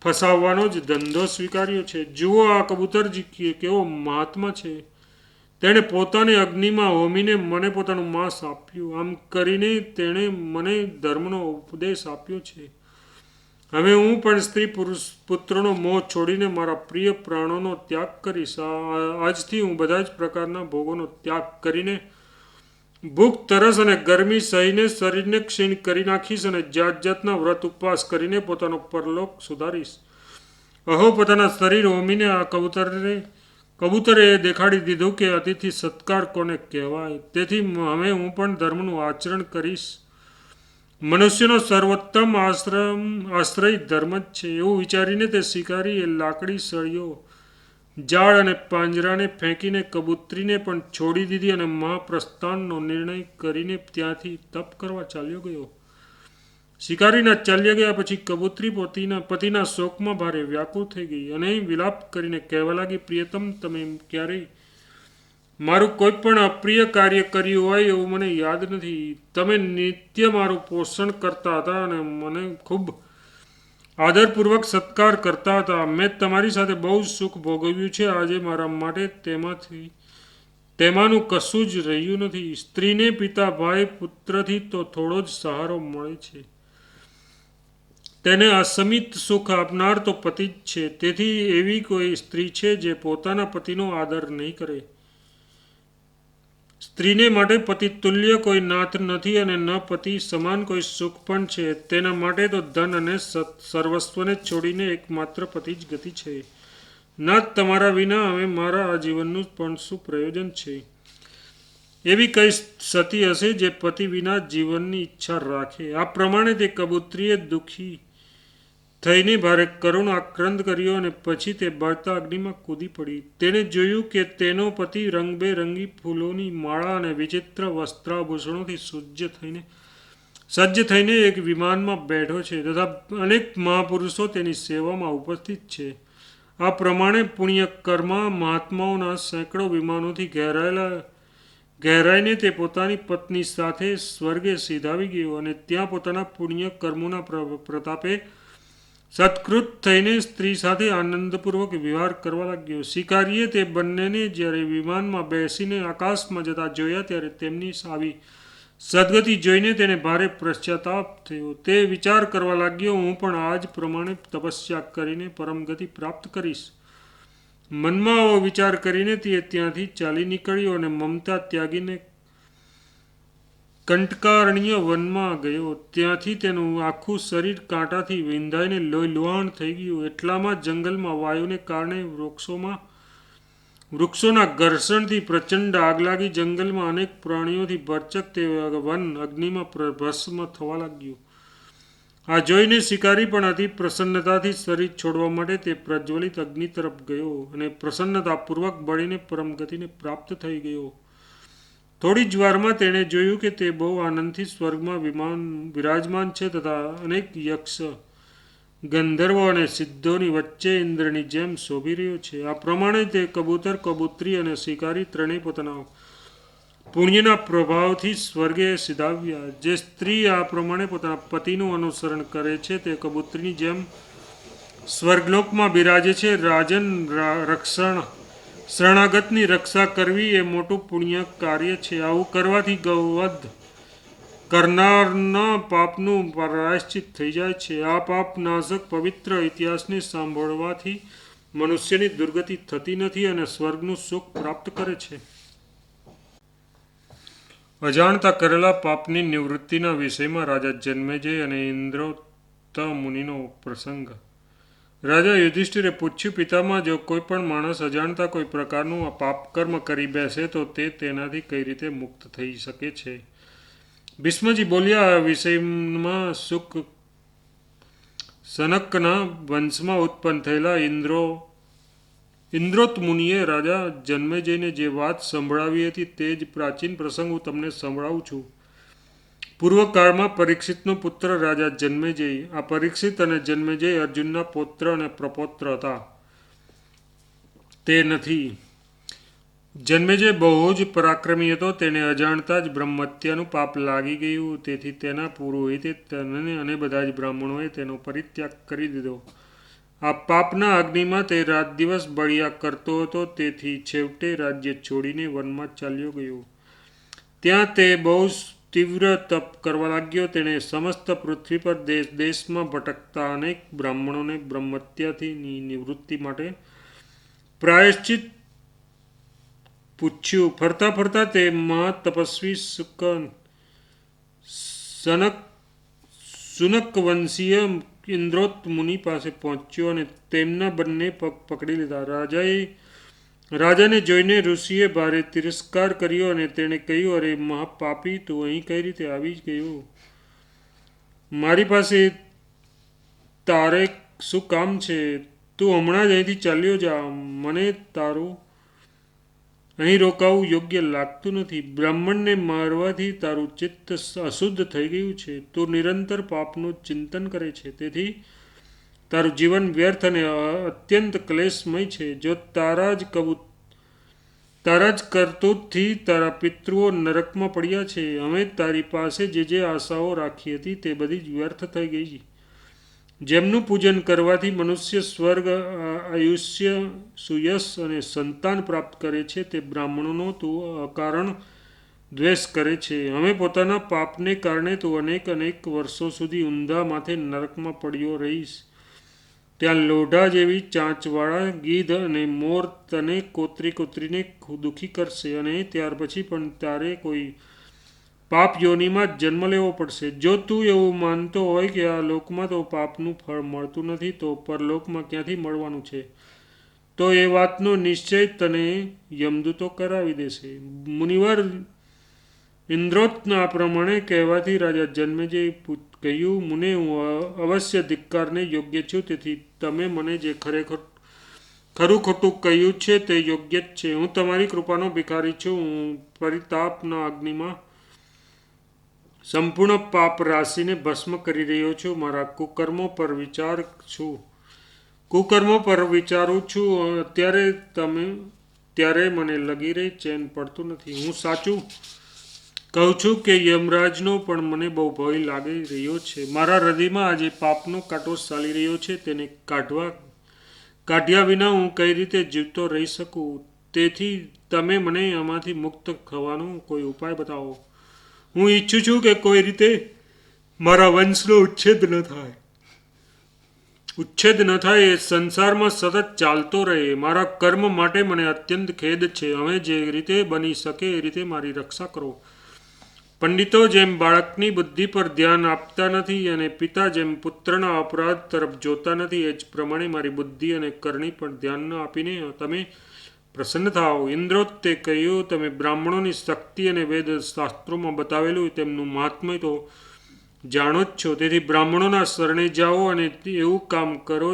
A: ફસાવવાનો જ ધંધો સ્વીકાર્યો છે. જુઓ, આ કબૂતરજી કેવો મહાત્મા છે. તેણે પોતાને અગ્નિમાં હોમીને મને પોતાનું માંસ આપ્યું. આમ કરીને તેણે મને ધર્મનો ઉપદેશ આપ્યો છે. હવે હું પણ સ્ત્રી પુત્રનો મોહ છોડીને મારા પ્રિય પ્રાણોનો ત્યાગ કરીશ. આજથી હું બધા જ પ્રકારના ભોગોનો ત્યાગ કરીને ભૂખ, તરસ અને ગરમી સહીને શરીરને ક્ષીણ કરી નાખીશ અને જાત જાતના વ્રત ઉપવાસ કરીને પોતાનો પરલોક સુધારીશ. અહો, પોતાના શરીર હોમીને આ કબૂતરે દેખાડી દીધું કે અતિથિ સત્કાર કોને કહેવાય. તેથી હવે હું પણ ધર્મનું આચરણ કરીશ. મનુષ્યનો સર્વોત્તમ આશ્રય ધર્મ જ છે. એવું વિચારીને તે શિકારીએ લાકડી, સળીઓ, જાળ અને પાંજરાને ફેંકીને કબૂતરીને પણ છોડી દીધી અને મહાપ્રસ્થાનનો નિર્ણય કરીને ત્યાંથી તપ કરવા ચાલ્યો ગયો. શિકારીના ચાલ્યા ગયા પછી કબૂતરી પતિના શોકમાં ભારે વ્યાકુળ થઈ ગઈ અને વિલાપ કરીને કહેવા લાગી, પ્રિયતમ, તમે ક્યારેય મારું કોઈ પણ અપ્રિય કાર્ય કર્યું હોય એવું મને યાદ નથી. તમે નિત્ય મારું પોષણ કરતા હતા અને મને ખૂબ આદરપૂર્વક સત્કાર કરતા હતા. મેં તમારી સાથે બહુ સુખ ભોગવ્યું છે. આજે મારા માટે તેમાંનું કશું જ રહ્યું નથી. સ્ત્રીને પિતા, ભાઈ, પુત્રથી તો થોડો જ સહારો મળે છે. તેને અસમિત સુખ આપનાર તો પતિ જ છે. તેથી એવી કોઈ સ્ત્રી છે જે પોતાના પતિનો આદર નહીં કરે? સ્ત્રીને માટે પતિ તુલ્ય કોઈ નાથ નથી અને ન પતિ સમાન કોઈ સુખ પણ છે. તેના માટે તો ધન અને સર્વસ્વને છોડીને એકમાત્ર પતિ જ ગતિ છે. નાથ, તમારા વિના હવે મારા આ જીવનનું પણ શું પ્રયોજન છે? એવી કઈ સતી હશે જે પતિ વિના જીવનની ઈચ્છા રાખે? આ પ્રમાણે તે કબૂતરીએ દુઃખી થઈને ભારે કરુણ આક્રંદ કર્યો અને પછી તે બળતા અગ્નિમાં કૂદી પડી. તેણે જોયું કે તેનો પતિ રંગબેરંગી ફૂલોની માળા અને વિચિત્ર વસ્ત્રાભૂષણોથી સજ્જ થઈને એક વિમાનમાં બેઠો છે તથા અનેક મહાપુરુષો તેની સેવામાં ઉપસ્થિત છે. આ પ્રમાણે પુણ્યકર્મા મહાત્માઓના સેંકડો વિમાનોથી ઘેરાઈને તે પોતાની પત્ની સાથે સ્વર્ગે સીધાવી ગયો અને ત્યાં પોતાના પુણ્ય કર્મોના પ્રતાપે સત્કૃત થઈને સ્ત્રી સાથે આનંદપૂર્વક વિહાર કરવા લાગ્યો. શિકારીએ તે બંનેને જ્યારે વિમાનમાં બેસીને આકાશમાં જતા જોયા ત્યારે તેમની આવી સદગતિ જોઈને તેને ભારે પશ્ચાતાપ થયો. તે વિચાર કરવા લાગ્યો, હું પણ આ જ પ્રમાણે તપસ્યા કરીને પરમગતિ પ્રાપ્ત કરીશ. મનમાં આવો વિચાર કરીને તે ત્યાંથી ચાલી નીકળ્યો અને મમતા ત્યાગીને કંટકારણ્ય વનમાં ગયો. ત્યાંથી તેનું આખું શરીર કાંટાથી વિંધાઈને લોહીલુહાણ થઈ ગયું. એટલામાં જંગલમાં વાયુને કારણે વૃક્ષોના ઘર્ષણથી પ્રચંડ આગ લાગી. જંગલમાં અનેક પ્રાણીઓથી ભરચક તે વન અગ્નિમાં ભસ્મ થવા લાગ્યું. આ જોઈને શિકારી પણ અતિ પ્રસન્નતાથી શરીર છોડવા માટે તે પ્રજ્વલિત અગ્નિ તરફ ગયો અને પ્રસન્નતાપૂર્વક બળીને પરમગતિને પ્રાપ્ત થઈ ગયો. થોડી જ વારમાં તેણે જોયું કે તે બહુ આનંદથી સ્વર્ગમાં વિરાજમાન છે તથા અનેક યક્ષ, ગંધર્વો અને સિદ્ધોની વચ્ચે ઇન્દ્રની જેમ શોભી રહ્યો છે. આ પ્રમાણે તે કબૂતર, કબૂતરી અને શિકારી ત્રણેય પોતાના પુણ્યના પ્રભાવથી સ્વર્ગે સીધાવ્યા. જે સ્ત્રી આ પ્રમાણે પોતાના પતિનું અનુસરણ કરે છે તે કબૂતરીની જેમ સ્વર્ગલોકમાં બિરાજે છે. રાજન, શરણાગતની રક્ષા કરવી એ મોટું પુણ્ય કાર્ય છે. આવું કરવાથી ગૌવધ કરનારના પાપનું પ્રાયશ્ચિત થઈ જાય છે. આ પાપ નાશક પવિત્ર ઇતિહાસને સાંભળવાથી મનુષ્યની દુર્ગતિ થતી નથી અને સ્વર્ગનું સુખ પ્રાપ્ત કરે છે. અજાણતા કરેલા પાપની નિવૃત્તિના વિષયમાં રાજા જન્મેજય અને ઇન્દ્રોત મુનિનો પ્રસંગ. રાજા યુધિષ્ઠિરે પૂછ્યું, પિતામાં જો કોઈ પણ માણસ અજાણતા કોઈ પ્રકારનું પાપકર્મ કરી બેસે તો તે તેનાથી કઈ રીતે મુક્ત થઈ શકે છે? ભીષ્મજી બોલ્યા, આ વિષયમાં સનકના વંશમાં ઉત્પન્ન થયેલા ઇન્દ્રોત મુનિએ રાજા જન્મેજયને જે વાત સંભળાવી હતી તે જ પ્રાચીન પ્રસંગ હું તમને સંભળાવું છું. પૂર્વકાળમાં પરીક્ષિતનો પુત્ર રાજા જન્મેજય. આ પરીક્ષિત અને જન્મેજય અર્જુનના પૌત્ર અને પ્રપૌત્ર હતા. તે નથી. જન્મેજય બહુ જ પરાક્રમી હતો. તેને અજાણતા જ બ્રહ્મહત્યાનું પાપ લાગી ગયું. તેથી તેના પુરોહિતે અને બધા જ બ્રાહ્મણોએ તેનો પરિત્યાગ કરી દીધો. આ પાપના અગ્નિમાં તે રાત દિવસ બળિયા કરતો હતો. તેથી છેવટે રાજ્ય છોડીને વનમાં ચાલ્યો ગયો. ત્યાં તે બહુ તીવ્ર તપ કરવા લાગ્યો. તેણે સમસ્ત પૃથ્વી પર દેશ દેશમાં ભટકતા અનેક બ્રાહ્મણોને બ્રહ્મહત્યાથી નિવૃત્તિ માટે પ્રાયશ્ચિત પૂછ્યું. ફરતા ફરતા તે મહાતપસ્વી સુનકવંશીય ઇન્દ્રોત મુનિ પાસે પહોંચ્યો અને તેમના બંને પગ પકડી લીધા. રાજાને જોઈને ઋષિએ ભારે તિરસ્કાર કર્યો અને તેણે કહ્યું, અરે મહાપાપી, તું અહીં કઈ રીતે આવી ગયો? મારી પાસે તારે શું કામ છે? તું હમણાં જ અહીંથી ચાલ્યો જા. મને તારું અહીં રોકાવું યોગ્ય લાગતું નથી. બ્રાહ્મણને મારવાથી તારું ચિત્ત અશુદ્ધ થઈ ગયું છે. તું નિરંતર પાપનું ચિંતન કરે છે. તેથી તારું જીવન વ્યર્થ અને અત્યંત ક્લેશમય છે. જો તારા જ કરતૂતથી તારા પિતૃઓ નરકમાં પડ્યા છે. અમે તારી પાસે જે આશાઓ રાખી હતી તે બધી જ વ્યર્થ થઈ ગઈ. જેમનું પૂજન કરવાથી મનુષ્ય સ્વર્ગ, આયુષ્ય, સુયશ અને સંતાન પ્રાપ્ત કરે છે તે બ્રાહ્મણોનો તું અકારણ દ્વેષ કરે છે. હવે પોતાના પાપને કારણે તું અનેક વર્ષો સુધી ઊંધા માથે નરકમાં પડ્યો રહીશ. ત્યાં લોઢા જેવી ચાંચવાળા ગીધ અને મોર તને કોતરીને દુઃખી કરશે અને ત્યાર પછી પણ તારે કોઈ પાપ યોનિમાં જ જન્મ લેવો પડશે. જો તું એવું માનતો હોય કે આ લોકમાં તો પાપનું ફળ મળતું નથી તો પરલોકમાં ક્યાંથી મળવાનું છે? તો એ વાતનો નિશ્ચય તને યમદૂતો કરાવી દેશે. મુનિવર ઇન્દ્રોતના આ પ્રમાણે કહેવાથી રાજા જન્મેજય કહ્યું, મુને, હું અવશ્ય ધિક્કારને યોગ્ય છું. તેથી તમે મને જે ખરું ખોટું કહ્યું છે તે યોગ્ય જ છે. હું તમારી કૃપાનો ભિખારી છું. હું પરિતાપના અગ્નિમાં સંપૂર્ણ પાપ રાશિને ભસ્મ કરી રહ્યો છું. મારા કુકર્મો પર વિચારું છું. ત્યારે મને લગી રહી ચેન પડતું નથી. હું સાચું કહું છું કે યમરાજનો પણ મને બહુ ભય લાગી રહ્યો છે. મારા હૃદયમાં આજે પાપનો કાંટો ચાલી રહ્યો છે. તેને કાઢ્યા વિના હું કઈ રીતે જીવતો રહી શકું? તેથી તમે મને આમાંથી મુક્ત થવાનો કોઈ ઉપાય બતાવો. હું ઈચ્છું છું કે કોઈ રીતે મારા વંશનો ઉચ્છેદ ન થાય. એ સંસારમાં સતત ચાલતો રહે. મારા કર્મ માટે મને અત્યંત ખેદ છે. હવે જે રીતે બની શકે એ રીતે મારી રક્ષા કરો. પંડિતો જેમ બાળકની બુદ્ધિ પર ધ્યાન આપતા નથી અને પિતા જેમ પુત્રના અપરાધ તરફ જોતા નથી, એ જ પ્રમાણે મારી બુદ્ધિ અને કરણી પર ધ્યાન ન આપીને તમે પ્રસન્ન થાઓ. ઇન્દ્રોતે કહ્યું, તમે બ્રાહ્મણોની શક્તિ અને વેદ શાસ્ત્રોમાં બતાવેલું તેમનું મહાત્મ્ય તો જાણો જ છો. તેથી બ્રાહ્મણોના શરણે જાઓ અને એવું કામ કરો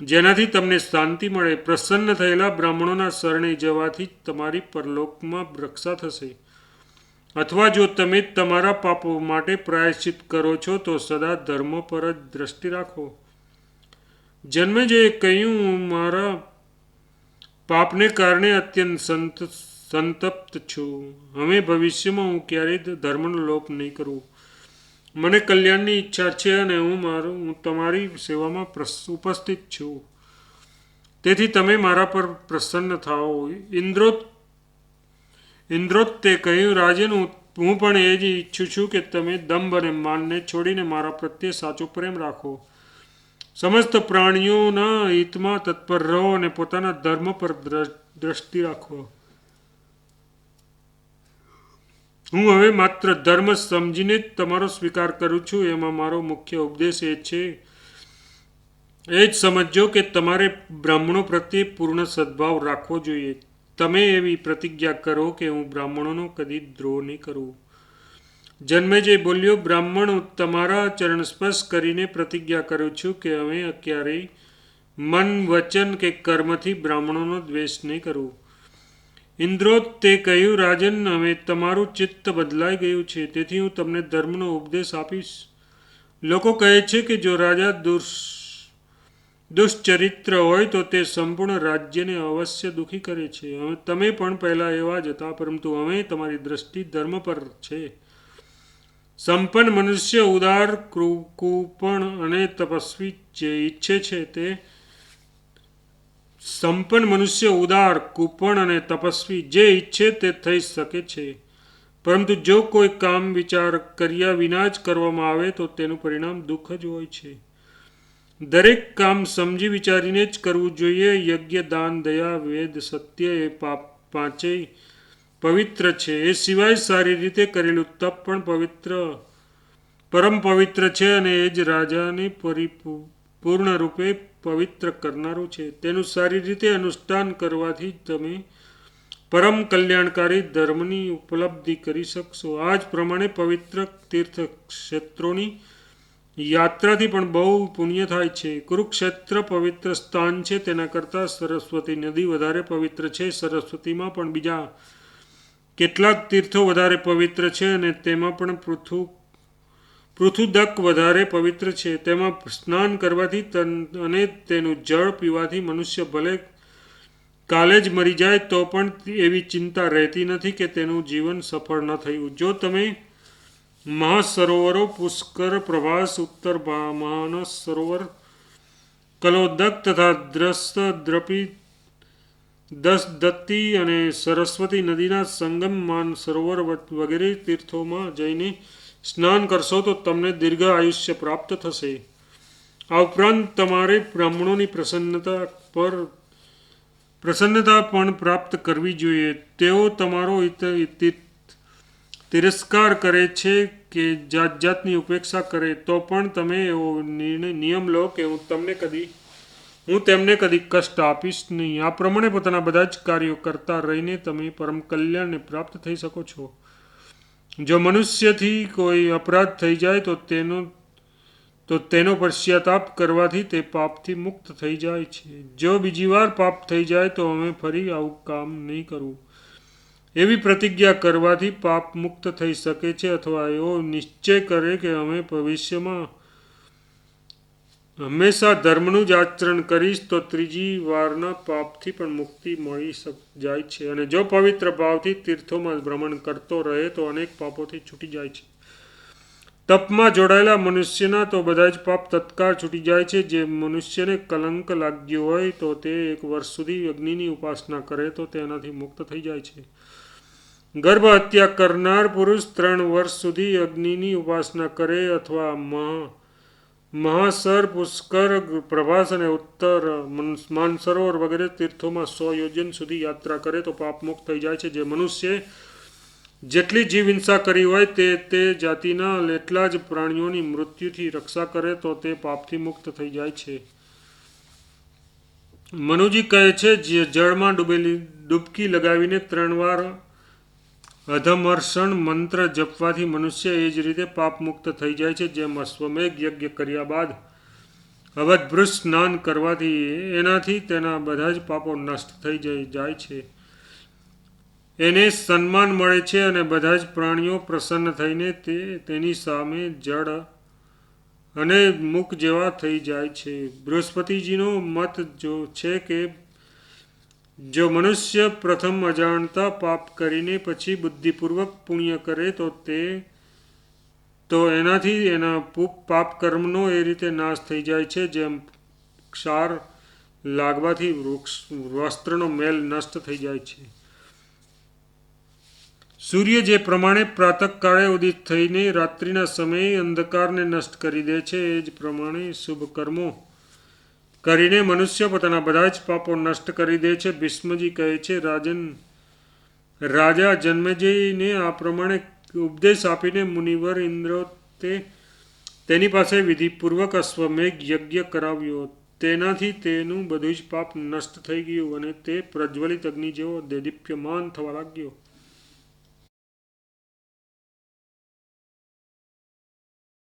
A: જેનાથી તમને શાંતિ મળે. પ્રસન્ન થયેલા બ્રાહ્મણોના શરણે જવાથી જ તમારી પરલોકમાં રક્ષા થશે. અથવા જો તમે તમારા પાપો માટે પ્રાયશ્ચિત કરો છો તો સદા ધર્મ પર જ દ્રષ્ટિ રાખો. જન્મેજયે કહ્યું, હું મારા પાપને કારણે અત્યંત સંતપ્ત છું. હવે ભવિષ્યમાં હું ક્યારેય ધર્મનો લોપ નહીં કરું. મને કલ્યાણની ઈચ્છા છે અને હું તમારી સેવામાં ઉપસ્થિત છું. તેથી તમે મારા પર પ્રસન્ન થાઓ. ઇન્દ્રોતે કહ્યું, રાજન, હું પણ એ જ ઈચ્છું છું કે તમે દંભ અને માનને છોડીને મારા પ્રત્યે સાચો પ્રેમ રાખો. સમસ્ત પ્રાણીઓના હિતમાં તત્પર રહો અને પોતાના ધર્મ પર દ્રષ્ટિ રાખો. હું હવે માત્ર ધર્મ સમજીને જ તમારો સ્વીકાર કરું છું. એમાં મારો મુખ્ય ઉપદેશ એ જ સમજો કે તમારે બ્રાહ્મણો પ્રત્યે પૂર્ણ સદભાવ રાખવો જોઈએ. તમે એવી પ્રતિજ્ઞા કરો કે હું બ્રાહ્મણોનો કદી દ્રોહ નહીં કરું. જન્મેજય બોલ્યો, બ્રાહ્મણ, તમારા ચરણ સ્પર્શ કરીને પ્રતિજ્ઞા કરું છું કે હવે ક્યારેય મન, વચન કે કર્મથી બ્રાહ્મણોનો દ્વેષ નહીં કરું. ઇન્દ્રોતે કહ્યું, રાજન, હવે તમારું ચિત્ત બદલાઈ ગયું છે, તેથી હું તમને ધર્મનો ઉપદેશ આપીશ. લોકો કહે છે કે જો રાજા દુષ્ચરિત્ર હોય તો તે સંપૂર્ણ રાજ્યને અવશ્ય દુઃખી કરે છે. તમે પણ પહેલાં એવા જ હતા, પરંતુ હવે તમારી દ્રષ્ટિ ધર્મ પર છે. સંપન્ન મનુષ્ય ઉદાર, કૃપણ અને તપસ્વી જે ઈચ્છે છે તે સંપન્ન મનુષ્ય ઉદાર, કૃપણ અને તપસ્વી જે ઈચ્છે તે થઈ શકે છે. પરંતુ જો કોઈ કામ વિચાર કર્યા વિના જ કરવામાં આવે તો તેનું પરિણામ દુઃખ જ હોય છે. દરેક કામ સમજી વિચારીને જ કરવું જોઈએ. યજ્ઞ, દાન, દયા, વેદ, સત્ય એ પાંચેય પવિત્ર છે. એ સિવાય સારી રીતે કરેલું તપ પણ પરમ પવિત્ર છે અને એ જ રાજાને પૂર્ણ રૂપે પવિત્ર કરનારું છે. તેનું સારી રીતે અનુષ્ઠાન કરવાથી તમે પરમ કલ્યાણકારી ધર્મની ઉપલબ્ધિ કરી શકશો. આ જ પ્રમાણે પવિત્ર તીર્થ ક્ષેત્રોની યાત્રાથી પણ બહુ પુણ્ય થાય છે. કુરુક્ષેત્ર પવિત્ર સ્થાન છે, તેના કરતાં સરસ્વતી નદી વધારે પવિત્ર છે. સરસ્વતીમાં પણ બીજા કેટલાક તીર્થો વધારે પવિત્ર છે અને તેમાં પણ પૃથુદક વધારે પવિત્ર છે. તેમાં સ્નાન કરવાથી અને તેનું જળ પીવાથી મનુષ્ય ભલે કાલે જ મરી જાય તો પણ એવી ચિંતા રહેતી નથી કે તેનું જીવન સફળ ન થયું. જો તમે મહાસરોવરો પુષ્કર, પ્રભાસ, ઉત્તર માનસ સરોવર, કલોદક તથા દસદત્તી અને સરસ્વતી નદીના સંગમ માન સરોવર વગેરે તીર્થોમાં જઈને સ્નાન કરશો તો તમને દીર્ઘ આયુષ્ય પ્રાપ્ત થશે. આ ઉપરાંત તમારે બ્રાહ્મણોની પ્રસન્નતા પણ પ્રાપ્ત કરવી જોઈએ. તેઓ તમારો તિરસ્કાર કરે છે કે જાતની ઉપેક્ષા કરે તો પણ તમે એવો નિયમ લો કે હું તેમને કદી કષ્ટ આપીશ નહીં. આ પ્રમાણે પોતાના બધા જ કાર્યો કરતા રહીને તમે પરમ કલ્યાણને પ્રાપ્ત થઈ શકો છો. જો મનુષ્યથી કોઈ અપરાધ થઈ જાય તો તેનો પશ્ચાતાપ કરવાથી તે પાપથી મુક્ત થઈ જાય છે. જો બીજી વાર પાપ થઈ જાય તો અમે ફરી આવું કામ નહીં કરવું. એવી પ્રતિજ્ઞા કરવાથી પાપ મુક્ત થઈ શકે છે. અથવા એવો નિશ્ચય કરે કે અમે ભવિષ્યમાં હંમેશા ધર્મનું જ આચરણ કરીશ તો ત્રીજી વારના પાપથી પણ મુક્તિ મળી જાય છે. અને જો પવિત્ર ભાવથી તીર્થોમાં ભ્રમણ કરતો રહે તો અનેક પાપોથી છૂટી જાય છે. તપમાં જોડાયેલા મનુષ્યના તો બધા જ પાપ તત્કાળ છૂટી જાય છે. જે મનુષ્યને કલંક લાગ્યું હોય તો તે 1 વર્ષ સુધી અગ્નિની ઉપાસના કરે તો તેનાથી મુક્ત થઈ જાય છે. ગર્ભ હત્યા કરનાર પુરુષ 3 વર્ષ સુધી અગ્નિની ઉપાસના કરે અથવા મહાસર, પુષ્કર, પ્રભાસ અને ઉત્તર માનસરોવર વગેરે તીર્થોમાં 100 યોજન સુધી યાત્રા કરે તો પાપ મુક્ત થઈ જાય છે. જે મનુષ્ય જેટલી જીવ હિંસા કરી હોય તે જાતિના એટલા જ પ્રાણીઓની મૃત્યુથી રક્ષા કરે તો તે પાપથી મુક્ત થઈ જાય છે. મનુજી કહે છે, જળમાં ડૂબકી લગાવીને 3 વાર અધમર્ષણ મંત્ર જપવાથી મનુષ્ય એ જ રીતે પાપ મુક્ત થઈ જાય છે. જેમ અશ્વમેઘ યજ્ઞ કર્યા બાદ અવધભૃત સ્નાન કરવાથી એનાથી તેના બધા જ પાપો નષ્ટ થઈ જાય છે. એને સન્માન મળે છે અને બધા જ પ્રાણીઓ પ્રસન્ન થઈને તેની સામે જડ અને મુખ જેવા થઈ જાય છે. બૃહસ્પતિજીનો મત છે કે જો મનુષ્ય પ્રથમ અજાણતા પાપ કરીને પછી બુદ્ધિપૂર્વક પુણ્ય કરે તો તો એનાથી એના પાપ કર્મનો એ રીતે નાશ થઈ જાય છે, જેમ ક્ષાર લાગવાથી વસ્ત્રનો મેલ નષ્ટ થઈ જાય છે. સૂર્ય જે પ્રમાણે પ્રાતઃકાળે ઉદિત થઈને રાત્રિના સમયે અંધકારને નષ્ટ કરી દે છે, એ જ પ્રમાણે શુભ કર્મો કરીને મનુષ્ય પોતાના બધા જ પાપો નષ્ટ કરી દે છે. ભીષ્મજી કહે છે, રાજા જન્મેજયને આ પ્રમાણે ઉપદેશ આપીને મુનિવર ઇન્દ્ર તેની પાસે વિધિપૂર્વક અશ્વમેઘ યજ્ઞ કરાવ્યો. તેનાથી તેનું બધું જ પાપ નષ્ટ થઈ ગયું અને તે પ્રજ્વલિત અગ્નિ જેવો દેદીપ્યમાન થવા લાગ્યો.